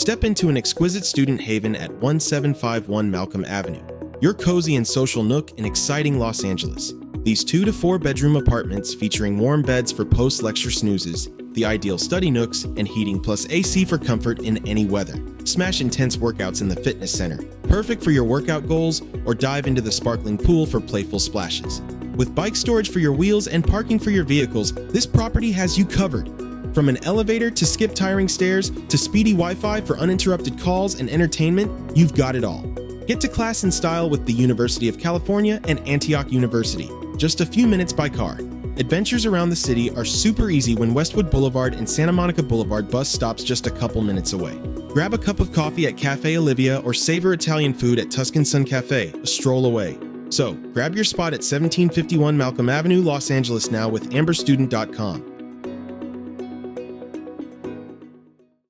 Step into an exquisite student haven at 1751 Malcolm Avenue, your cozy and social nook in exciting Los Angeles. These 2 to 4 bedroom apartments featuring warm beds for post-lecture snoozes, the ideal study nooks, and heating plus AC for comfort in any weather. Smash intense workouts in the fitness center, perfect for your workout goals, or dive into the sparkling pool for playful splashes. With bike storage for your wheels and parking for your vehicles, this property has you covered. From an elevator to skip-tiring stairs to speedy Wi-Fi for uninterrupted calls and entertainment, you've got it all. Get to class in style with the University of California and Antioch University, just a few minutes by car. Adventures around the city are super easy when Westwood Boulevard and Santa Monica Boulevard bus stops just a couple minutes away. Grab a cup of coffee at Cafe Olivia or savor Italian food at Tuscan Sun Cafe, a stroll away. So, grab your spot at 1751 Malcolm Avenue, Los Angeles now with amberstudent.com.